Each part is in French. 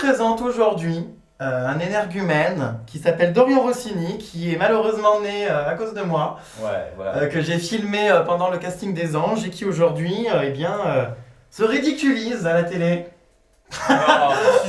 présente aujourd'hui un énergumène qui s'appelle Dorian Rossini, qui est malheureusement né à cause de moi, Ouais, voilà. que j'ai filmé pendant le casting des anges et qui aujourd'hui se ridiculise à la télé. Non,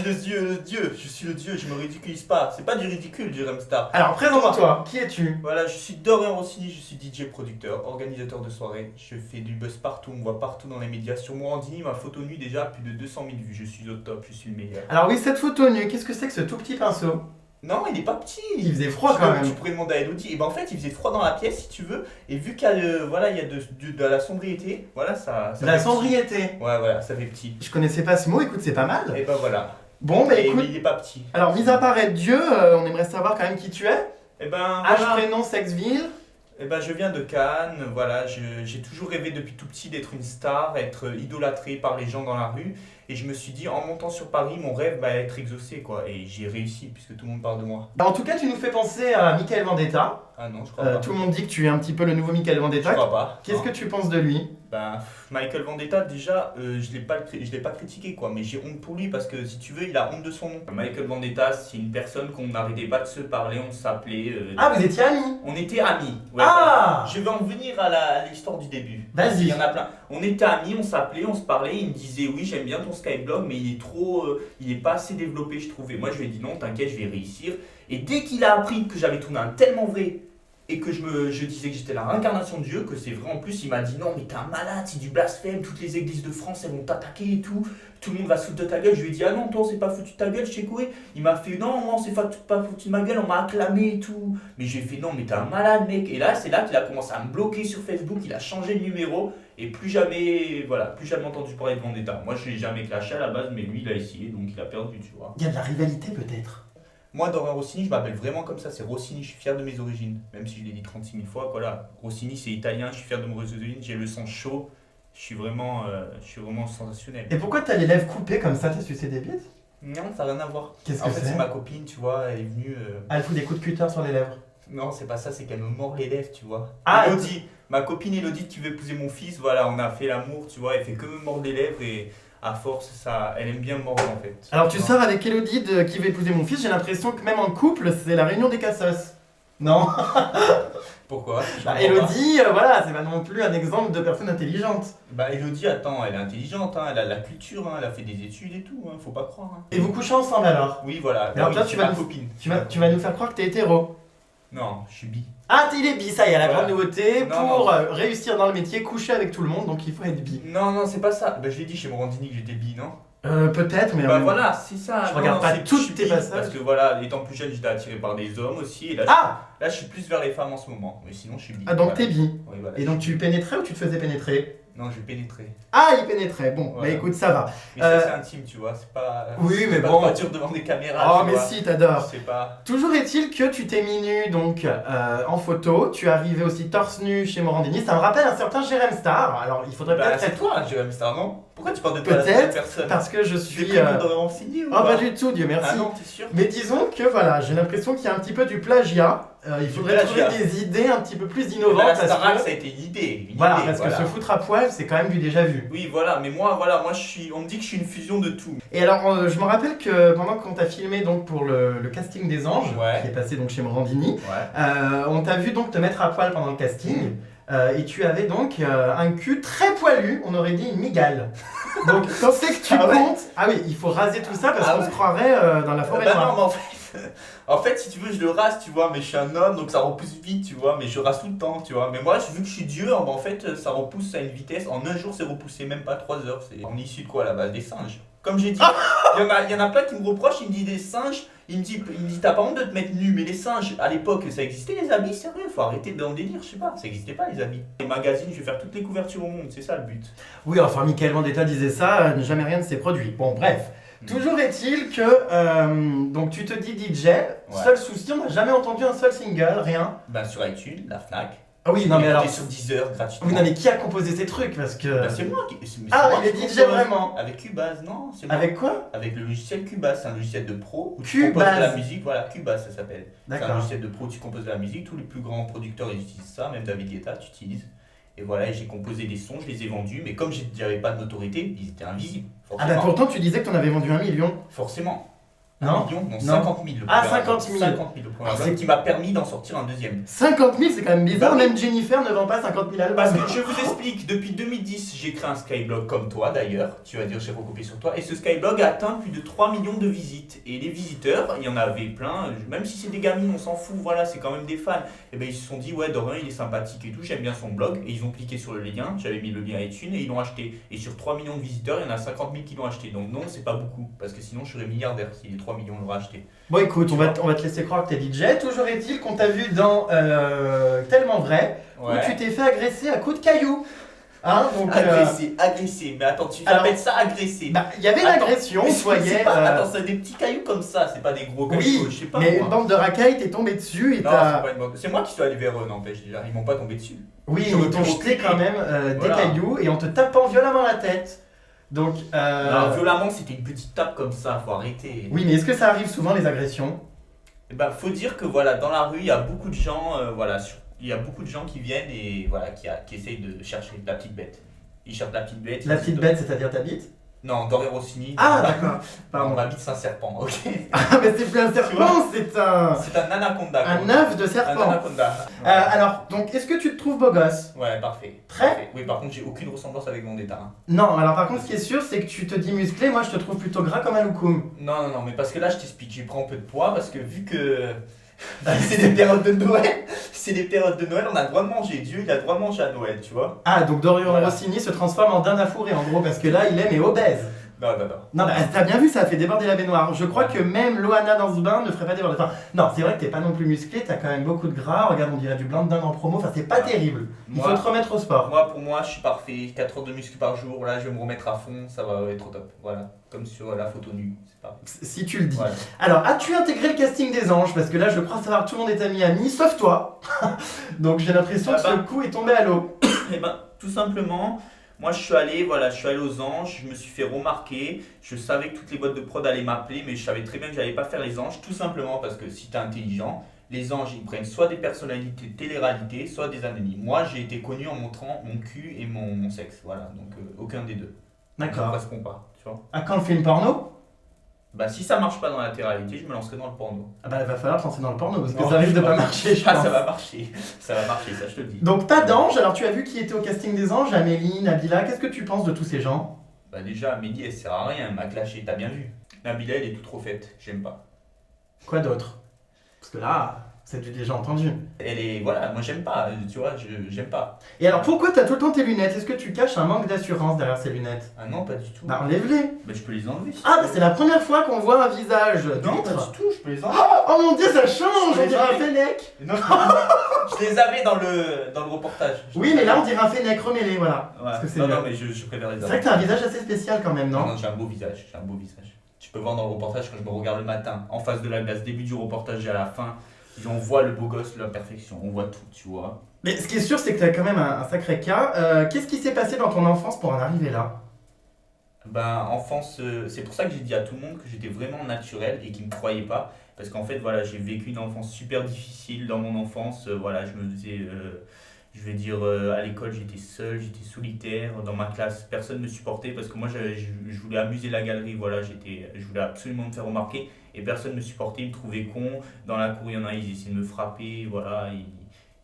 je suis le dieu, je suis le dieu, je me ridiculise pas. C'est pas du ridicule, Jérém Star. Alors présente-toi, qui es-tu? Voilà, je suis Dorian Rossini, je suis DJ producteur, organisateur de soirées. Je fais du buzz partout, on me voit partout dans les médias. Sur Morandini, ma photo nue déjà a plus de 200 000 vues. Je suis au top, je suis le meilleur. Alors oui, cette photo nue, qu'est-ce que c'est que ce tout petit pinceau? Non, il est pas petit. Il faisait froid quand même. Tu pourrais demander à Elodie. Et ben en fait, il faisait froid dans la pièce si tu veux. Et vu qu'il y a, il y a de la sobriété, voilà, ça La fait cendriété. petit. Ouais, voilà, ça fait petit. Je connaissais pas ce mot, écoute, c'est pas mal. Et ben voilà. Bon, bah Et écoute, il est pas petit. alors mis à part être Dieu, on aimerait savoir quand même qui tu es. Et ben Âge, voilà. prénom, sexe, ville. Eh ben, je viens de Cannes, voilà, j'ai toujours rêvé depuis tout petit d'être une star, être idolâtré par les gens dans la rue. Et je me suis dit, en montant sur Paris, mon rêve va être exaucé, quoi. Et j'ai réussi, puisque tout le monde parle de moi. En tout cas, tu nous fais penser à Michael Vendetta. Ah non, je crois pas. Tout le monde dit que tu es un petit peu le nouveau Michael Je Vendetta. crois pas. Qu'est-ce Non. que tu penses de lui? Ben, Michael Vendetta, déjà, je l'ai pas critiqué, quoi. Mais j'ai honte pour lui, parce que si tu veux, il a honte de son nom. Michael Vendetta, c'est une personne qu'on n'arrêtait pas de se parler, on s'appelait... Ah, vous étiez amis? On était amis. Ouais. Ah! Je vais en venir à l'histoire du début. Vas-y. Il y en a plein. On était amis, on s'appelait, on se parlait. Il me disait oui, j'aime bien ton Skyblog, mais il est pas assez développé, je trouvais. Moi, je lui ai dit non, t'inquiète, je vais réussir. Et dès qu'il a appris que j'avais tourné un tellement vrai et que je disais que j'étais la réincarnation de Dieu, que c'est vrai en plus, il m'a dit non, mais t'es un malade, c'est du blasphème. Toutes les églises de France, elles vont t'attaquer et tout. Tout le monde va se foutre de ta gueule. Je lui ai dit ah non, toi, on s'est pas foutu de ta gueule, je sais quoi. Il m'a fait non, moi, on s'est pas foutu de ma gueule, on m'a acclamé et tout. Mais j'ai fait non, mais t'es un malade, mec. Et là, c'est là qu'il a commencé à me bloquer sur Facebook. Il a changé de numéro et plus jamais entendu parler de Vendetta. Moi, je l'ai jamais clashé à la base, mais lui, il a essayé, donc il a perdu, tu vois. Il y a de la rivalité peut-être. Moi, Dorian Rossini, je m'appelle vraiment comme ça, c'est Rossini, je suis fier de mes origines. Même si je l'ai dit 36 000 fois, voilà. Rossini, c'est italien, je suis fier de mes origines, j'ai le sang chaud, je suis vraiment sensationnel. Et pourquoi t'as les lèvres coupées comme ça? T'as sucé des bites? Non, ça n'a rien à voir. Qu'est-ce En que fait, c'est? c'est ma copine, tu vois, elle est venue. Ah, elle fout des coups de cutter sur les lèvres. Non, c'est pas ça, c'est qu'elle me mord les lèvres, tu vois. Ah, Elodie, ma copine Elodie qui veut épouser mon fils, voilà, on a fait l'amour, tu vois, elle fait que me mordre les lèvres et à force, ça, elle aime bien me mordre en fait. Alors tu vois. sors avec Elodie qui va épouser mon fils, j'ai l'impression que même en couple, c'est la réunion des cassos. Non? Pourquoi Je Bah, comprends pas. Elodie, voilà, c'est pas non plus un exemple de personne intelligente. Bah Elodie, attends, elle est intelligente, hein, elle a de la culture, hein, elle a fait des études et tout, hein, faut pas croire. Hein. Et vous couchez ensemble alors? Oui, voilà. Alors oui, toi, c'est tu vas ma nous- copine. Tu vas nous faire croire que t'es hétéro. Non, je suis bi. Ah, il est bi, ça y est, la Voilà. grande nouveauté. Non, Pour non. réussir dans le métier, coucher avec tout le monde, donc il faut être bi. Non, c'est pas ça. Bah je l'ai dit chez Morandini que j'étais bi, non? Peut-être, mais... Bah voilà, c'est ça. Je Non, regarde pas c'est- toutes je suis tes bi, passages. Parce que voilà, étant plus jeune, j'étais attiré par des hommes aussi. Et là, Ah! là, je suis plus vers les femmes en ce moment. Mais sinon, je suis bi. Ah, donc Voilà. t'es bi. Oui, voilà. Et donc tu pénétrais ou tu te faisais pénétrer? Non, je vais pénétrer. Ah, il pénétrait, bon, Voilà. bah écoute, ça va. Mais ça, c'est intime, tu vois. C'est pas. Oui, c'est mais pas bon. de voiture devant des caméras. Oh, tu mais vois. si, t'adores. C'est pas. Toujours est-il que tu t'es mis nu donc en photo, tu es arrivé aussi torse nu chez Morandini, ça me rappelle un certain Jérém Star, alors il faudrait Bah, peut-être c'est être... toi, Jérém Star, non? Pourquoi tu parles de toi à la Peut-être, personne? parce que je Tu suis... t'es pris pour Dorian Rossini ou Oh, pas du tout, Dieu merci. Ah non, t'es sûr? Mais disons que voilà, j'ai l'impression qu'il y a un petit peu du plagiat, il Du faudrait trouver plagiat. des idées un petit peu plus Bah, innovantes la parce Starac, que... ça a été une idée. Voilà, parce que se foutre à poil, c'est quand même du déjà vu. Oui, voilà, mais moi, on me dit que je suis une fusion de tout. Et alors, je me rappelle que pendant qu'on t'a filmé donc pour le casting des anges, Ouais. qui est passé donc chez Morandini, Ouais. on t'a vu donc te mettre à poil pendant le casting, et tu avais donc un cul très poilu, on aurait dit une migale. Donc quand c'est que tu Ah ouais. comptes, ah oui, il faut raser tout ça parce Ah qu'on ouais. se croirait dans la forêt Bah non, noire. mais en fait, si tu veux, je le rase, tu vois, mais je suis un homme, donc ça repousse vite, tu vois, mais je rase tout le temps, tu vois. Mais moi, vu que je suis Dieu, en fait, ça repousse à une vitesse, en un jour, c'est repoussé, même pas 3 heures. On est issu de quoi, à la base? Des singes. Comme j'ai dit, il y en a plein qui me reprochent, ils me disent des singes, il me dit t'as pas honte de te mettre nu, mais les singes, à l'époque, ça existait les habits, sérieux, faut arrêter dans le délire, je sais pas, ça existait pas les habits. Les magazines, je vais faire toutes les couvertures au monde, c'est ça le but. Oui, enfin Michael Vendetta disait ça, jamais rien ne s'est produit. Bon, bref. Toujours est-il que donc tu te dis DJ, seul souci, on n'a jamais entendu un seul single, rien. Ben sur iTunes, la Fnac. Ah oui, non mais alors... sur 10 heures gratuitement. Oui, non mais qui a composé ces trucs parce que... Ben, c'est moi qui. Ah, moi il est qui DJ compose. vraiment. Avec Cubase, non? C'est moi. Avec quoi? Avec le logiciel Cubase, c'est un logiciel de pro où tu composes Cubase. de la musique, voilà, Cubase ça s'appelle. C'est un D'accord. logiciel de pro où tu composes de la musique, tous les plus grands producteurs ils utilisent ça, même David Guetta tu utilises. Et voilà, et j'ai composé des sons, je les ai vendus, mais comme j'avais pas de notoriété, ils étaient invisibles. Ah bah Forcément. pourtant tu disais que t'en avais vendu 1 million. Forcément. Non. 1 million? Non, Non. 50 000 le Ah, premier 50 000. 50 000 le premier Ah, album, c'est- qui m'a permis d'en sortir un deuxième. 50 000, c'est quand même bizarre, Bah oui. même Jennifer ne vend pas 50 000 albums. Parce que je vous explique, depuis 2010, j'ai créé un Skyblog comme toi d'ailleurs, tu vas dire j'ai recopié sur toi, et ce Skyblog a atteint plus de 3 millions de visites. Et les visiteurs, il y en avait plein, même si c'est des gamines, on s'en fout, voilà, c'est quand même des fans. Et ben ils se sont dit, ouais, Dorian il est sympathique et tout, j'aime bien son blog, et ils ont cliqué sur le lien, j'avais mis le lien iTunes et ils l'ont acheté. Et sur 3 millions de visiteurs, il y en a 50 000 qui l'ont acheté. Donc non, c'est pas beaucoup, parce que sinon je serais milliardaire si les 3 millions l'auraient acheté. Bon, écoute, on va te laisser croire que t'es DJ. Toujours est-il qu'on t'a vu dans Tellement Vrai, où tu t'es fait agresser à coups de cailloux. Hein, donc, Agressé, mais attends, tu alors, appelles ça agressé? bah, il y avait une Attends, agression, mais soyez. c'est pas- Attends, c'est des petits cailloux comme ça, c'est pas des gros cailloux, Oui, je sais pas. mais moi. une bande de racailles t'es tombé dessus et Non, t'as. c'est pas une bande. C'est moi qui suis allé vers eux, n'empêche déjà, ils m'ont pas tombé dessus. Oui, J'aurais ils t'ont pu jeté reculer. quand même Voilà. des cailloux et en te tapant violemment la tête. Donc, Non, violemment, c'était une petite tape comme ça, faut arrêter. oui, mais est-ce que ça arrive souvent les agressions? Eh ben, faut dire que voilà, dans la rue, il y a beaucoup de gens, il y a beaucoup de gens qui viennent et voilà, qui essayent de chercher la petite bête. Ils cherchent la petite bête. La petite bête, c'est-à-dire ta bite? Non, Dorian Rossini. Ah, d'accord. Non, Pardon. ma bite, c'est un serpent, ok. Ah, mais c'est plus un serpent, c'est un. C'est un anaconda. Un comme œuf de on dit. Un serpent. anaconda. Alors, donc, est-ce que tu te trouves beau gosse? Ouais, parfait. Très. Parfait. Oui, par contre, j'ai aucune ressemblance avec Vendetta. Hein. Non, alors par contre, ce qui est sûr, c'est que tu te dis musclé, moi je te trouve plutôt gras comme un loukoum. Non, mais parce que là, je t'explique, j'ai pris un peu de poids parce que vu que c'est des périodes de Noël, on a le droit de manger. Dieu, il a le droit de manger à Noël, tu vois. Ah, donc Dorian Voilà. Rossini se transforme en dinde à fourrer en gros, parce que là, il est mais obèse. Non. Non, bah t'as bien vu, ça a fait déborder la baignoire. Je crois que même Loana dans ce bain ne ferait pas déborder. Enfin, non, c'est vrai que t'es pas non plus musclé, t'as quand même beaucoup de gras. Regarde, on dirait du blanc de dinde en promo, enfin, c'est pas Ouais. terrible. Il Moi- faut te remettre au sport. Pour moi, je suis parfait. 4 heures de muscu par jour, là, je vais me remettre à fond, ça va être au top. Voilà, comme sur la photo nue, c'est parfait. Si tu le dis. Voilà. Alors, as-tu intégré le casting des anges? Parce que là, je crois savoir que tout le monde est ami, sauf toi. Donc, j'ai l'impression Ah que bah. ce coup est tombé à l'eau. Et ben, tout simplement, moi je suis allé aux anges, je me suis fait remarquer, je savais que toutes les boîtes de prod allaient m'appeler, mais je savais très bien que j'allais pas faire les anges, tout simplement parce que si t'es intelligent, les anges ils prennent soit des personnalités de télé-réalité, soit des anonymes. Moi j'ai été connu en montrant mon cul et mon sexe, voilà, donc aucun des deux. Ça D'accord. correspond pas, tu vois. À quand le film porno? Bah si ça marche pas dans la télé-réalité, je me lancerai dans le porno. Ah bah, il va falloir te lancer dans le porno, parce que Non, ça risque de je pas pense. marcher, je Ah, pense. ça va marcher, ça je te le dis. Donc pas d'ange, alors tu as vu qui était au casting des anges, Amélie, Nabila, qu'est-ce que tu penses de tous ces gens? Bah déjà, Amélie elle sert à rien, elle m'a clashé, t'as bien vu. Nabila elle est toute trop faite, j'aime pas. Quoi d'autre? Parce que là, c'est du déjà entendu. Elle est, voilà, moi j'aime pas, tu vois, j'aime pas. Et alors pourquoi t'as tout le temps tes lunettes? Est-ce que tu caches un manque d'assurance derrière ces lunettes? Ah non, pas du tout. Bah enlève-les. Bah je peux les enlever. Ah bah c'est la première fois qu'on voit un visage Non, d'huître. pas du tout, je peux les enlever. Oh mon dieu, ça change, Je on les dirait un enlève. fennec. Non, je les avais dans le reportage. Oui, mais là on dirait un fennec, remets-les, voilà. Ouais. Parce que c'est Non, mieux. non, mais je préfère les C'est vrai que t'as un visage assez spécial quand même, non? Non, j'ai un beau visage, Tu peux voir dans le reportage quand je me regarde le matin, en face de la glace, début du reportage et à la fin, on voit le beau gosse, la perfection, on voit tout, tu vois. Mais ce qui est sûr, c'est que t'as quand même un sacré cas. Qu'est-ce qui s'est passé dans ton enfance pour en arriver là? Ben, enfance, c'est pour ça que j'ai dit à tout le monde que j'étais vraiment naturel et qu'ils ne me croyaient pas. Parce qu'en fait, voilà, j'ai vécu une enfance super difficile dans mon enfance. Voilà, je me faisais, je vais dire, à l'école, j'étais seul, j'étais solitaire. Dans ma classe, personne ne me supportait parce que moi, je voulais amuser la galerie. Voilà, je voulais absolument me faire remarquer et personne ne me supportait. Ils me trouvaient con. Dans la cour, il y en a, ils essayaient de me frapper. Voilà,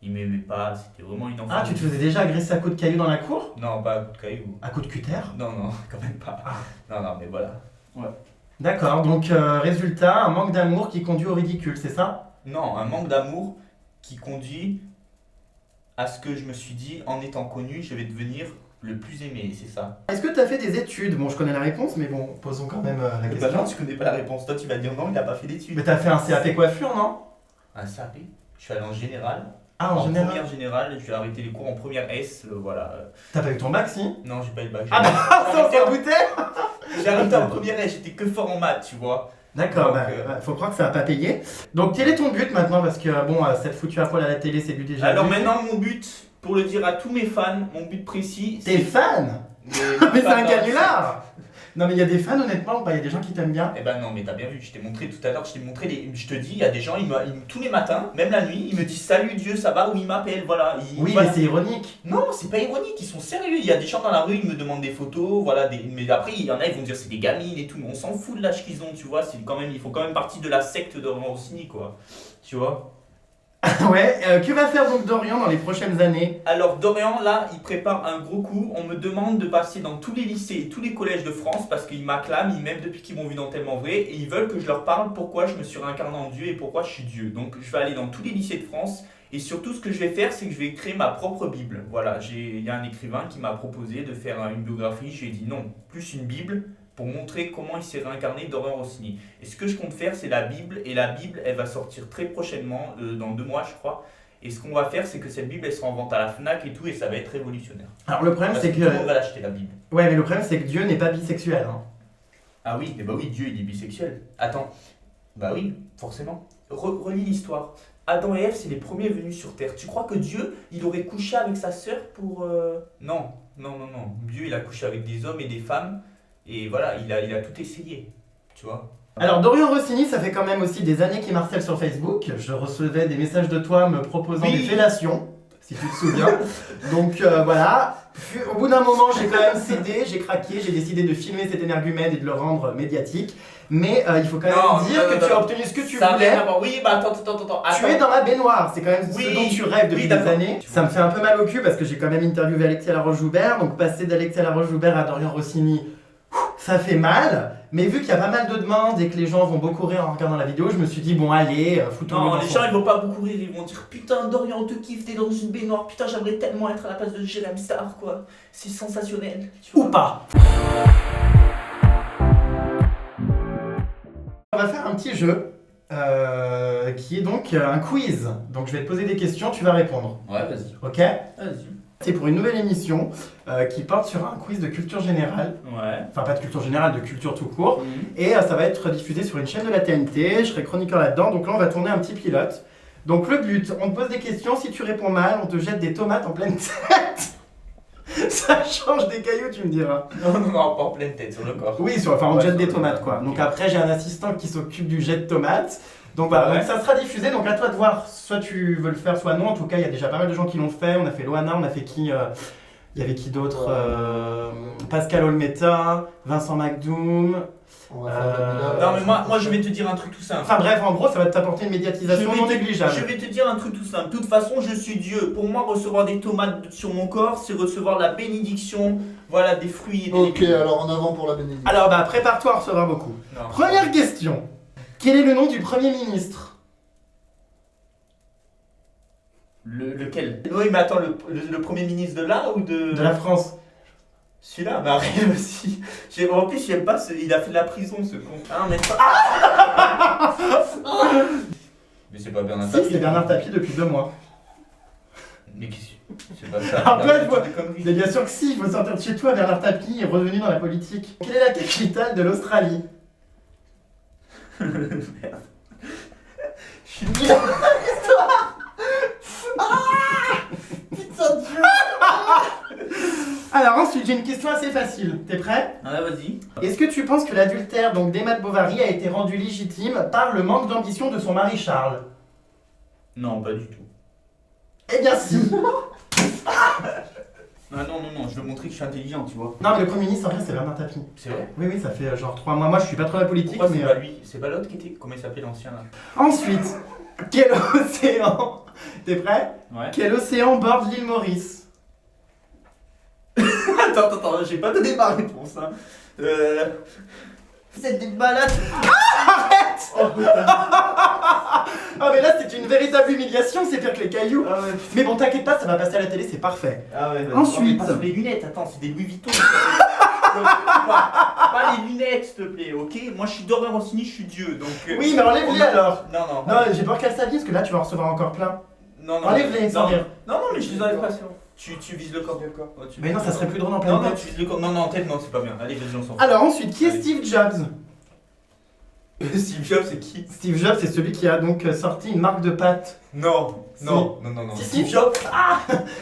ils m'aimaient pas. C'était vraiment une enfance. Ah, tu te faisais déjà agresser à coups de cailloux dans la cour? Non, pas à coup de caillou. À coups de cutter? Non, quand même pas. Ah. Non, mais voilà. D'accord, donc résultat, un manque d'amour qui conduit au ridicule, c'est ça? Non, un manque d'amour qui conduit à ce que je me suis dit, en étant connu, je vais devenir le plus aimé, c'est ça. Est-ce que tu as fait des études? Bon, je connais la réponse, mais bon, posons quand même la Bah question. non, tu connais pas la réponse. Toi, tu vas dire non, il n'a pas fait d'études. Mais t'as fait un CAP coiffure, non? Un CAP. Je suis allé en général. Ah, en général. première générale, je vais arrêter les cours en première S, voilà. T'as pas eu ton bac, si? Non, j'ai pas eu le bac. Ah bah, J'ai ça, on arrêté s'en en- doutait. j'ai arrêté en première S, j'étais que fort en maths, tu vois. D'accord, Donc, bah, faut croire que ça va pas payer. Donc, quel est ton but maintenant? Parce que, bon, cette foutue à poil à la télé, c'est du déjà Alors vu. maintenant, mon but, pour le dire à tous mes fans, mon but précis, T'es fan? Mais Mais c'est un canular! Non mais il y a des fans honnêtement ou pas? Il y a des gens qui t'aiment bien? Eh ben non, mais t'as bien vu, je t'ai montré tout à l'heure, je te dis, il y a des gens, tous les matins, même la nuit, ils me disent salut Dieu, ça va, ou ils m'appellent, voilà. Oui, voilà. mais c'est ironique. Non, c'est pas ironique, ils sont sérieux. Il y a des gens dans la rue, ils me demandent des photos, voilà. Mais après, il y en a, ils vont dire c'est des gamines et tout, mais on s'en fout de l'âge qu'ils ont, tu vois. Ils font quand même partie de la secte de Rossini, quoi. Tu vois. Ouais, que va faire donc Dorian dans les prochaines années? Alors Dorian, là, il prépare un gros coup. On me demande de passer dans tous les lycées et tous les collèges de France parce qu'ils m'acclament, même depuis qu'ils m'ont vu dans Tellement Vrai, et ils veulent que je leur parle pourquoi je me suis réincarné en Dieu et pourquoi je suis Dieu. Donc je vais aller dans tous les lycées de France et surtout ce que je vais faire, c'est que je vais créer ma propre Bible. Voilà, il y a un écrivain qui m'a proposé de faire une biographie. Je lui ai dit non, plus une Bible pour montrer comment il s'est réincarné Dorian Rossini. Et ce que je compte faire, c'est la Bible, et la Bible, elle va sortir très prochainement, dans 2 mois, je crois. Et ce qu'on va faire, c'est que cette Bible, elle sera en vente à la Fnac et tout, et ça va être révolutionnaire. Alors le problème c'est que... Tout le monde va l'acheter, la Bible. Ouais, mais le problème c'est que Dieu n'est pas bisexuel. Hein. Ah oui, mais bah oui, Dieu, il est bisexuel. Attends, bah oui, forcément. Relis l'histoire. Adam et Ève, c'est les premiers venus sur Terre. Tu crois que Dieu, il aurait couché avec sa sœur pour... Non. Dieu, il a couché avec des hommes et des femmes, et voilà, il a tout essayé, tu vois. Alors Dorian Rossini, ça fait quand même aussi des années qu'il m'harcèle sur Facebook. Je recevais des messages de toi me proposant des fellations, si tu te souviens. Donc voilà. Puis, au bout d'un moment, j'ai quand même cédé, j'ai craqué, j'ai décidé de filmer cet énergumène et de le rendre médiatique. Mais il faut quand même dire que tu as obtenu ce que tu voulais. Oui, bah attends. Tu es dans la baignoire, c'est quand même ce dont tu rêves depuis des années. Tu Ça me fait un peu mal au cul parce que j'ai quand même interviewé Alexia Laroche-Joubert. Donc passer d'Alexia Laroche-Joubert à Dorian Rossini, ça fait mal. Mais vu qu'il y a pas mal de demandes et que les gens vont beaucoup rire en regardant la vidéo, je me suis dit bon allez, foutons-le. Non, les gens ils vont pas beaucoup rire, ils vont dire putain Dorian on te kiffe, t'es dans une baignoire, putain j'aimerais tellement être à la place de Jérém Star quoi, c'est sensationnel. Tu vois. Ou pas. On va faire un petit jeu qui est donc un quiz. Donc je vais te poser des questions, tu vas répondre. Ouais vas-y. Ok? Vas-y. C'est pour une nouvelle émission qui porte sur un quiz de culture générale. Ouais. Enfin pas de culture générale, de culture tout court. Mmh. Et ça va être diffusé sur une chaîne de la TNT, je serai chroniqueur là-dedans, donc là on va tourner un petit pilote. Donc le but, on te pose des questions, si tu réponds mal, on te jette des tomates en pleine tête. Ça change des cailloux, tu me diras. Non, pas en pleine tête, sur le corps. Oui, on te jette des tomates quoi. Donc après j'ai un assistant qui s'occupe du jet de tomates. Donc voilà, donc ça sera diffusé, donc à toi de voir, soit tu veux le faire, soit non. En tout cas, il y a déjà pas mal de gens qui l'ont fait. On a fait Loana, on a fait qui il y avait qui d'autre Pascal Olmeta, Vincent McDoom. On va faire Non mais moi je vais te dire un truc tout simple. Enfin bref, en gros, ça va t'apporter une médiatisation non négligeable. Je vais te dire un truc tout simple. De toute façon, je suis Dieu. Pour moi, recevoir des tomates sur mon corps, c'est recevoir la bénédiction, voilà, des fruits et des Ok, légumes. alors en avant pour la bénédiction. Alors bah prépare-toi à recevoir beaucoup. Non. Première question. Quel est le nom du Premier ministre? Lequel? Oui, mais attends, le premier ministre de là ou de... De la France. Celui-là, mais arrête aussi. En plus, j'aime pas, il a fait de la prison ce con. Ah, mais mais c'est pas Bernard Si, Tapie. c'est Bernard Tapie depuis 2 mois. Mais qu'est-ce que c'est pas ça. Alors toi, Arrête, je vois- des conneries. Mais bien sûr que si, il faut sortir de chez toi, Bernard Tapie est revenu dans la politique. Quelle est la capitale de l'Australie? Merde. Je suis nul à l'histoire. Putain de Dieu. Alors ensuite, j'ai une question assez facile. T'es prêt? Ah, vas-y. Est-ce que tu penses que l'adultère donc d'Emma de Bovary a été rendu légitime par le manque d'ambition de son mari Charles? Non, pas du tout. Eh bien si. Ah, non, je veux montrer que je suis intelligent, tu vois. Non mais le Premier ministre en vrai c'est Bernard Tapie. C'est vrai? Oui, ça fait genre 3 mois. Moi je suis pas trop la politique Pourquoi mais... c'est pas lui? C'est pas l'autre qui était... Comment il s'appelait l'ancien là? Ensuite, quel océan... T'es prêt? Ouais. Quel océan borde l'île Maurice? Attends, j'ai pas donné ma réponse, hein. Vous êtes des malades. Arrête! Oh putain. Ah mais là c'est une véritable humiliation, c'est pire que les cailloux. Ah ouais. Mais bon t'inquiète pas, ça va passer à la télé, c'est parfait. Ah ouais, Ensuite. pas sur les lunettes, attends, c'est des Louis Vuitton. pas les lunettes, s'il te plaît, ok? Moi je suis Dorian Rossini, je suis Dieu, donc... Oui mais enlève-les alors. Non. Non, j'ai peur qu'elle s'abîme parce que là tu vas en recevoir encore plein. Non. Enlève-les sans rire. Non, mais je les enlève pas, c'est bon. Tu vises le corps. Oh, Mais non, ça serait plus drôle en pleine Non, tête. tu vises le corps. Non, en tête, non, c'est pas bien. Allez, vas-y, on s'en fout. Alors ensuite, qui est Allez. Steve Jobs? Steve Jobs, c'est qui? Steve Jobs, c'est celui qui a donc sorti une marque de pâtes. Non, Si. non. Si, Steve si. Jobs.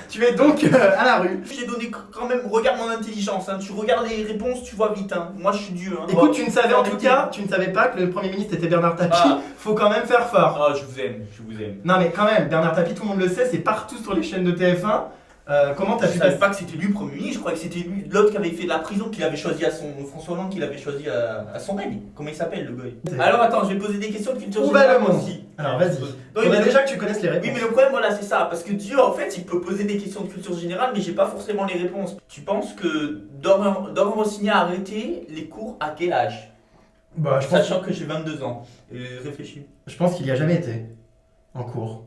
Tu es donc à la rue. J'ai donné quand même, regarde mon intelligence, hein. Tu regardes les réponses, tu vois vite, hein. Moi je suis Dieu. Hein. Écoute, tu ne savais en tout Arrêtez. cas, tu ne savais pas que le Premier ministre était Bernard Tapie. Ah. Faut quand même faire fort. Ah, je vous aime. Non mais quand même, Bernard Tapie, tout le monde le sait, c'est partout sur les chaînes de TF1. Comment t'as Je pu savais passer pas que c'était lui le Premier ministre, je croyais que c'était lui, l'autre qui avait fait de la prison, qu'il avait choisi à son. François Hollande, qu'il avait choisi à son règne. Comment il s'appelle le gars? Alors attends, je vais poser des questions de culture Où va générale le monde aussi. Alors vas-y. Donc, Faudrait mais- déjà que tu connaisses les réponses. Oui, mais le problème, voilà, c'est ça. Parce que Dieu, en fait, il peut poser des questions de culture générale, mais j'ai pas forcément les réponses. Tu penses que Dorian Rossini a arrêté les cours à quel âge? Bah, je Sachant que j'ai 22 ans. Réfléchis. pense qu'il y a jamais été en cours.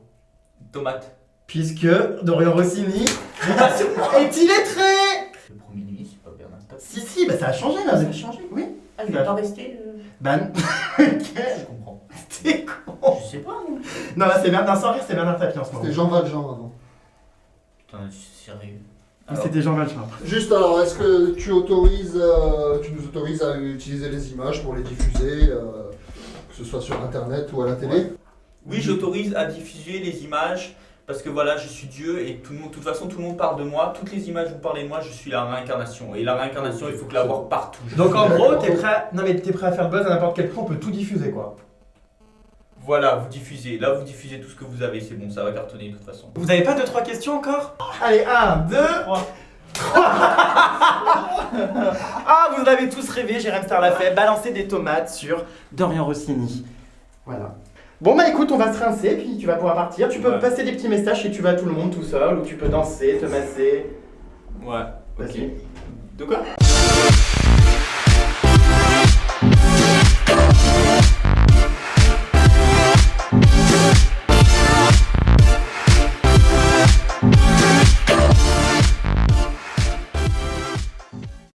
Tomate. Puisque Dorian Rossini Ah, c'est moi. est illettré. Le Premier ministre, c'est pas Bernard Tapie. Si, bah ça a changé là. Ça a changé. Oui. Ah, il va pas rester. Bah, Je comprends. t'es con. Je sais pas, moi. Non, là c'est Bernard, sans rire, c'est Bernard Tapie en ce moment. C'était Jean Valjean avant. Putain, c'est sérieux. Ou c'était Jean Valjean. Juste alors, est-ce que tu nous autorises à utiliser les images pour les diffuser, que ce soit sur internet ou à la télé? Oui, j'autorise à diffuser les images parce que voilà, je suis Dieu et tout le monde, de toute façon, tout le monde parle de moi. Toutes les images, vous parlez de moi, je suis la réincarnation. Et la réincarnation, il faut que la voir partout. Donc en gros, t'es prêt à faire le buzz à n'importe quel prix, on peut tout diffuser quoi. Voilà, vous diffusez. Là, vous diffusez tout ce que vous avez, c'est bon, ça va cartonner de toute façon. Vous avez pas 2-3 questions encore? Allez, 1, 2, 3. Ah, vous en avez tous rêvé, Jérém Star l'a fait, balancer des tomates sur Dorian Rossini. Voilà. Bon bah écoute, on va se rincer, puis tu vas pouvoir partir. Tu peux Ouais. passer des petits messages si tu vas tout le monde tout seul, ou tu peux danser, te masser. Ouais, ok. Vas-y. De quoi?